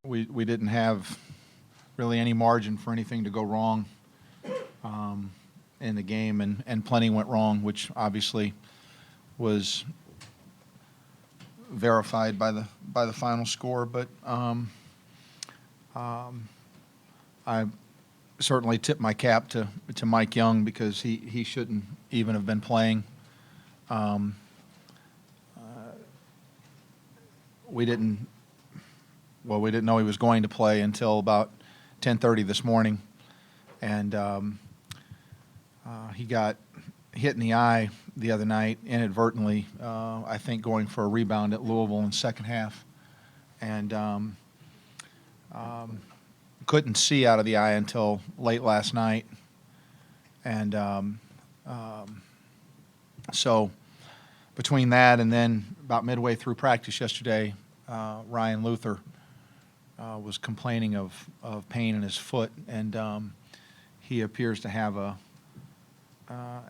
we didn't have really any margin for anything to go wrong in the game, and plenty went wrong, which obviously was verified by the final score. But I certainly tip my cap to Mike Young, because he shouldn't even have been playing. We didn't know he was going to play until about 10:30 this morning, and he got hit in the eye the other night inadvertently, I think going for a rebound at Louisville in the second half, and couldn't see out of the eye until late last night. And so between that and then about midway through practice yesterday, Ryan Luther was complaining of pain in his foot, and he appears to have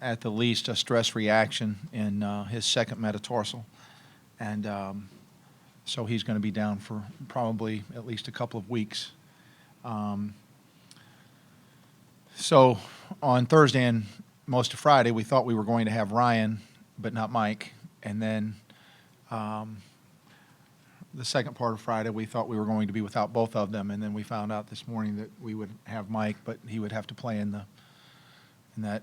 at the least a stress reaction in his second metatarsal, and so he's going to be down for probably at least a couple of weeks. So on Thursday and most of Friday, we thought we were going to have Ryan, but not Mike. And then the second part of Friday, we thought we were going to be without both of them. And then we found out this morning that we would have Mike, but he would have to play in that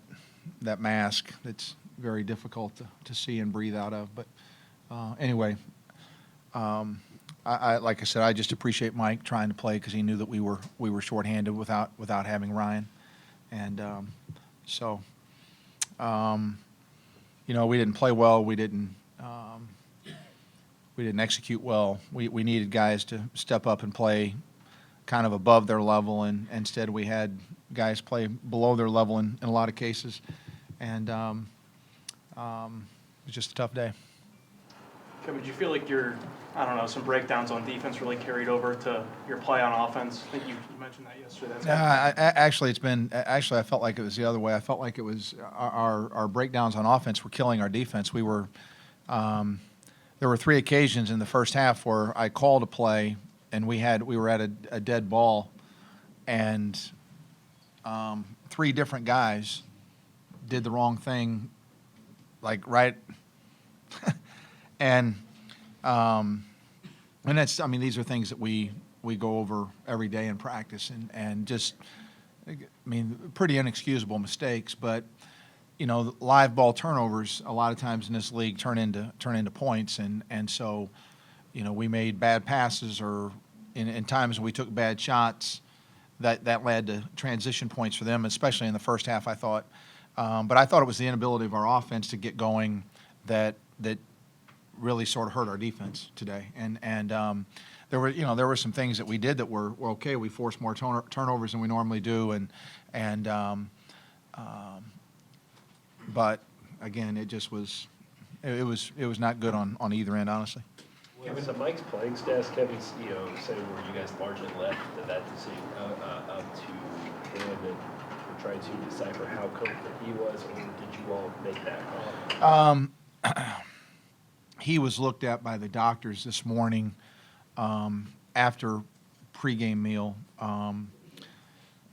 mask that's very difficult to see and breathe out of. But anyway, I like I said, I just appreciate Mike trying to play, because he knew that we were shorthanded without having Ryan, and so we didn't play well. We didn't execute well. We needed guys to step up and play kind of above their level, and instead we had guys play below their level in a lot of cases, and it was just a tough day. Kevin, did you feel like some breakdowns on defense really carried over to your play on offense? I think you mentioned that yesterday. I felt like it was the other way. I felt like it was our breakdowns on offense were killing our defense. There were 3 occasions in the first half where I called a play, and we were at a dead ball, and 3 different guys did the wrong thing, like right. And that's, these are things that we go over every day in practice, and just, pretty inexcusable mistakes. But live ball turnovers a lot of times in this league turn into points, and so we made bad passes, or in times when we took bad shots, that led to transition points for them, especially in the first half, I thought. But I thought it was the inability of our offense to get going that really sort of hurt our defense today, and there were some things that we did that were okay. We forced more turnovers than we normally do, but again, it just was not good on either end, honestly. Given the Mike's playing stats, Kevin, saying where you guys largely left that decision up to him, and we're trying to decipher how confident he was, or did you all make that call? He was looked at by the doctors this morning after pregame meal.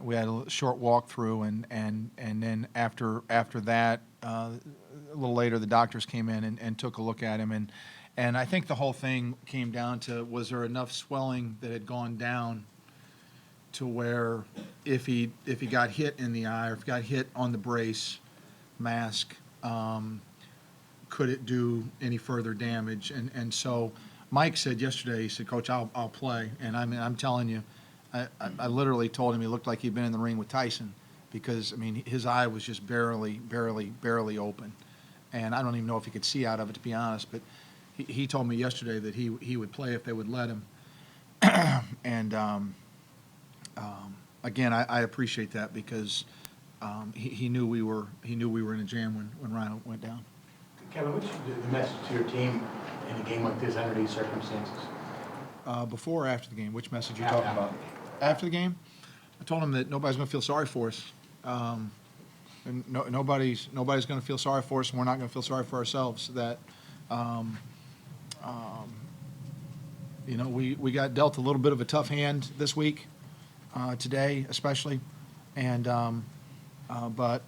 We had a short walkthrough, and then after that, a little later, the doctors came in and took a look at him, and I think the whole thing came down to, was there enough swelling that had gone down to where if he got hit in the eye, or if he got hit on the brace mask, could it do any further damage? And so Mike said yesterday, he said, "Coach, I'll play." And I'm telling you, I literally told him he looked like he'd been in the ring with Tyson, because his eye was just barely open, and I don't even know if he could see out of it, to be honest. But he told me yesterday that he would play if they would let him. And again, I appreciate that, because he knew we were in a jam when Ryan went down. Kevin, what's the message to your team in a game like this under these circumstances? Before or after the game? Which message are you talking about? After the game? I told him that nobody's going to feel sorry for us. And nobody's going to feel sorry for us, and we're not going to feel sorry for ourselves. That we got dealt a little bit of a tough hand this week, today especially, and but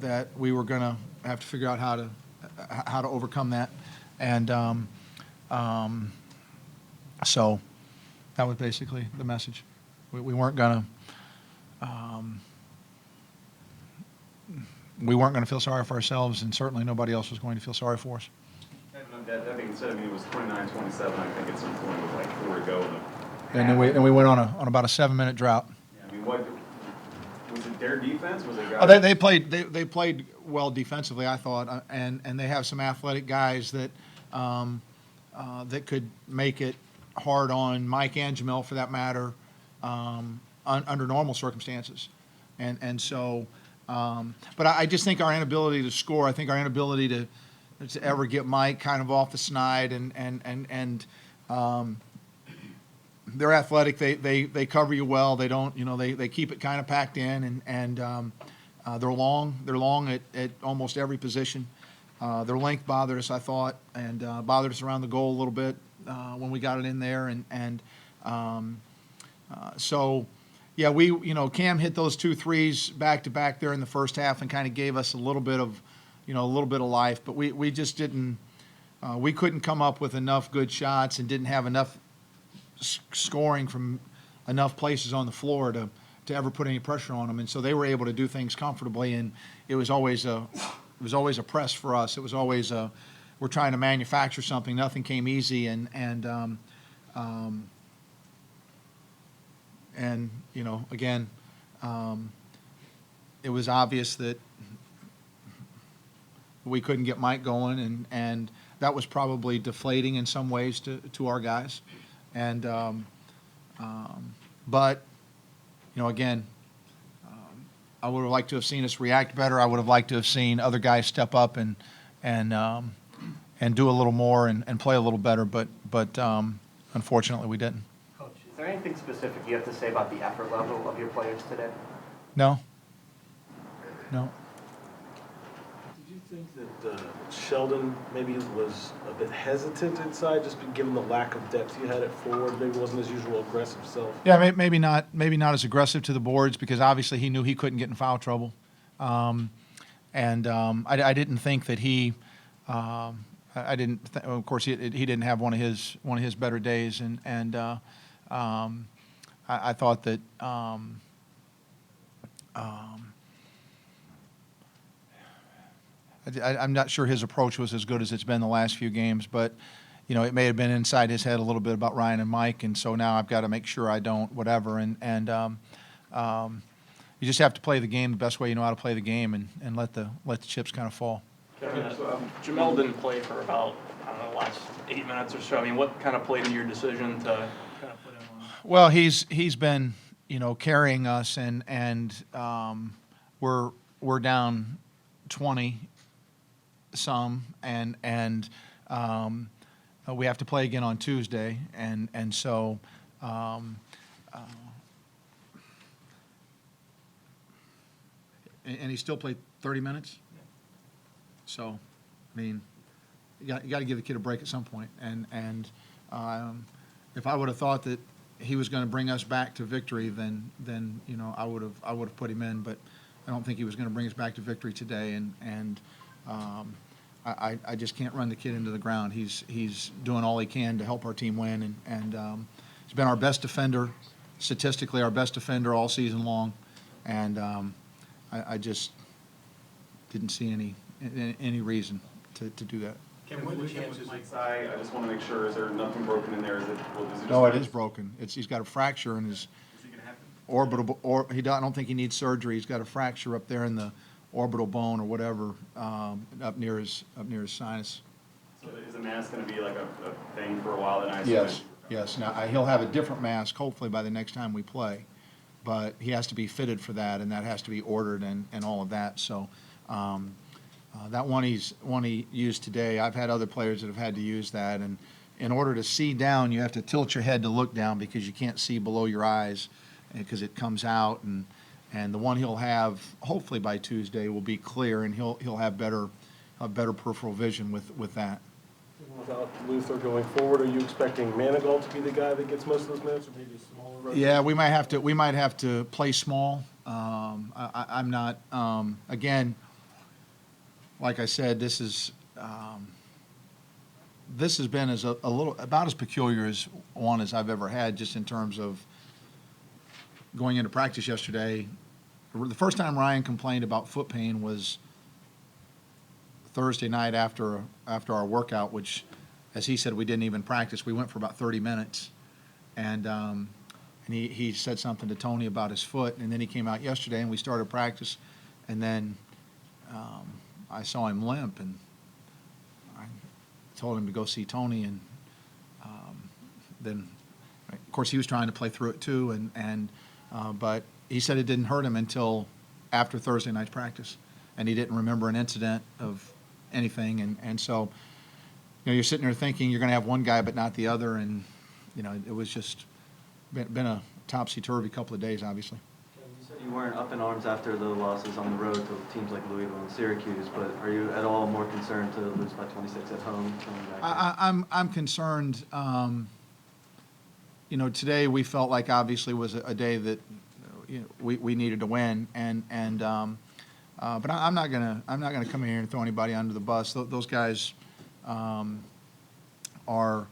that we were going to have to figure out how to overcome that, and so that was basically the message. We weren't going to. We weren't going to feel sorry for ourselves, and certainly nobody else was going to feel sorry for us. That being said, it was 29-27, I think, at some point with like 4 to go. And then we went on about a 7-minute drought. Yeah, what was it? Their defense? Was it? Oh, they played well defensively, I thought, and they have some athletic guys that that could make it hard on Mike and Jamel, for that matter, under normal circumstances, and so. But I just think our inability to score, I think our inability to ever get Mike kind of off the snide, and they're athletic. They cover you well. They don't, they keep it kind of packed in, and they're long. They're long at almost every position. Their length bothered us, I thought, and bothered us around the goal a little bit when we got it in there, and so. Yeah, Cam hit those 2 threes back to back there in the first half and kind of gave us a little bit of life. But we just didn't. We couldn't come up with enough good shots and didn't have enough scoring from enough places on the floor to ever put any pressure on them. And so they were able to do things comfortably. And it was always a press for us. It was always we're trying to manufacture something. Nothing came easy, and again, it was obvious that we couldn't get Mike going, and that was probably deflating in some ways to our guys. And but again, I would have liked to have seen us react better. I would have liked to have seen other guys step up and do a little more and play a little better. But unfortunately, we didn't. Is there anything specific you have to say about the effort level of your players today? No. Did you think that Sheldon maybe was a bit hesitant inside, just given the lack of depth you had at forward? Maybe wasn't his usual aggressive self. Yeah, maybe not as aggressive to the boards, because obviously he knew he couldn't get in foul trouble, I didn't think that he. Of course, he didn't have one of his better days, and I thought that I'm not sure his approach was as good as it's been the last few games, but it may have been inside his head a little bit about Ryan and Mike, and so now I've got to make sure I don't whatever, and you just have to play the game the best way you know how to play the game, and let the chips kind of fall. Jamel didn't play for about, the last 8 minutes or so. I mean, what kind of played in your decision to kind of put him on? Well, he's been carrying us, and we're down 20 some, and we have to play again on Tuesday, and so and he still played 30 minutes. So, I mean, you got to give the kid a break at some point. And if I would have thought that he was going to bring us back to victory, then I would have put him in. But I don't think he was going to bring us back to victory today. And I just can't run the kid into the ground. He's doing all he can to help our team win, and he's been our best defender, statistically our best defender all season long. And I just didn't see any reason to do that. Kim, what are the chances Mike's eye? I just want to make sure, is there nothing broken in there? Is it just No, it is broken. He's got a fracture in his Is he going to have to? orbital, or I don't think he needs surgery. He's got a fracture up there in the orbital bone or whatever, up near his sinus. So is the mask going to be like a thing for a while? Then Yes. Now he'll have a different mask hopefully by the next time we play, but he has to be fitted for that, and that has to be ordered and all of that. So that one he used today. I've had other players that have had to use that, and in order to see down, you have to tilt your head to look down because you can't see below your eyes because it comes out, and the one he'll have hopefully by Tuesday will be clear, and he'll have better peripheral vision with that. Without Luther going forward, are you expecting Manigault to be the guy that gets most of those minutes, or maybe a smaller rotation? Yeah, we might have to play small. I'm not, again, like I said, this has been as a little, about as peculiar as one as I've ever had, just in terms of going into practice yesterday. The first time Ryan complained about foot pain was Thursday night after our workout, which, as he said, we didn't even practice. We went for about 30 minutes, and he said something to Tony about his foot, and then he came out yesterday and we started practice, and then I saw him limp, and I told him to go see Tony, and then, of course, he was trying to play through it too, but he said it didn't hurt him until after Thursday night's practice, and he didn't remember an incident of anything, and so, you're sitting there thinking you're going to have one guy but not the other, and it was just been a topsy-turvy couple of days, obviously. You said you weren't up in arms after the losses on the road to teams like Louisville and Syracuse, but are you at all more concerned to lose by 26 at home? I'm concerned. Today we felt like obviously was a day that we needed to win, but I'm not gonna come in here and throw anybody under the bus. Those guys are.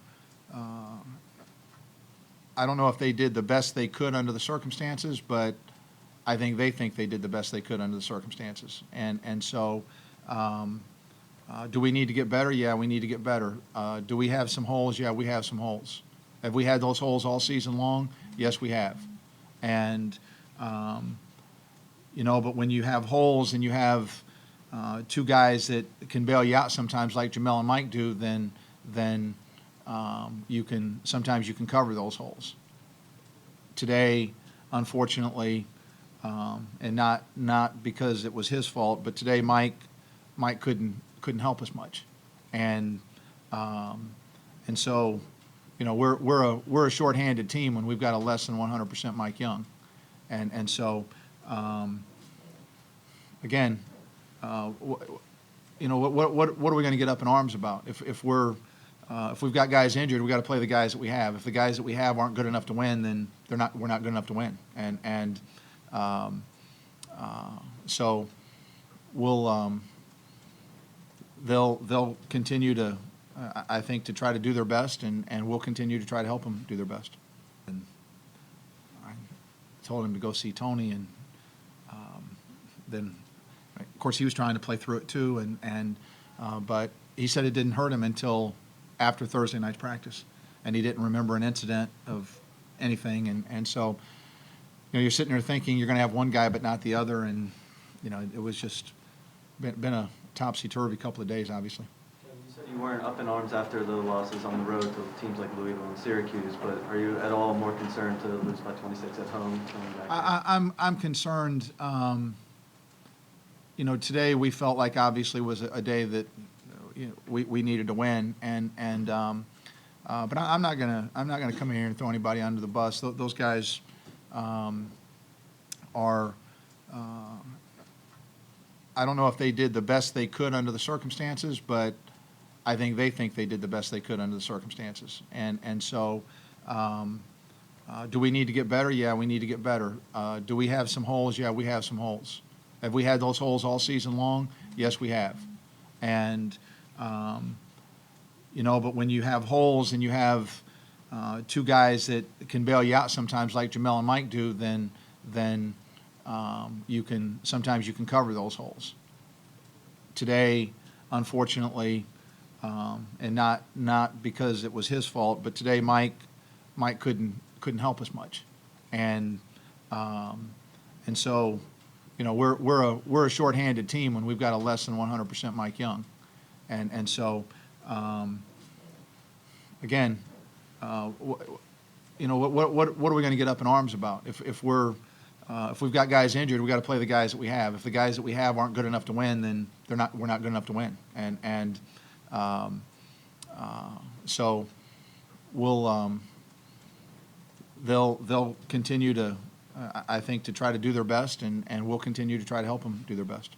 I don't know if they did the best they could under the circumstances, but I think they did the best they could under the circumstances. And so, do we need to get better? Yeah, we need to get better. Do we have some holes? Yeah, we have some holes. Have we had those holes all season long? Yes, we have. And, but when you have holes and you have two guys that can bail you out sometimes, like Jamel and Mike do, then sometimes you can cover those holes. Today, unfortunately, and not because it was his fault, but today Mike couldn't help us much, and so we're a shorthanded team when we've got a less than 100% Mike Young, and so again, what are we going to get up in arms about if we've got guys injured? We got to play the guys that we have. If the guys that we have aren't good enough to win, then we're not good enough to win. So they'll continue to, I think, to try to do their best, and we'll continue to try to help them do their best. And I told him to go see Tony, and then, of course, he was trying to play through it too, but he said it didn't hurt him until after Thursday night's practice, and he didn't remember an incident of anything, and so you're sitting there thinking you're going to have one guy but not the other, and it was just been a topsy-turvy couple of days, obviously. You said you weren't up in arms after the losses on the road to teams like Louisville and Syracuse, but are you at all more concerned to lose by 26 at home? I'm concerned. Today we felt like obviously was a day that we needed to win, but I'm not gonna come in here and throw anybody under the bus. Those guys are. I don't know if they did the best they could under the circumstances, but I think they did the best they could under the circumstances. And so, do we need to get better? Yeah, we need to get better. Do we have some holes? Yeah, we have some holes. Have we had those holes all season long? Yes, we have. And, but when you have holes and you have two guys that can bail you out sometimes, like Jamel and Mike do, then sometimes you can cover those holes. Today, unfortunately, and not because it was his fault, but today Mike couldn't help us much, and so we're a shorthanded team when we've got a less than 100% Mike Young, and so again, what are we going to get up in arms about if we've got guys injured? We got to play the guys that we have. If the guys that we have aren't good enough to win, then we're not good enough to win, and so they'll continue to, I think, to try to do their best, and we'll continue to try to help them do their best.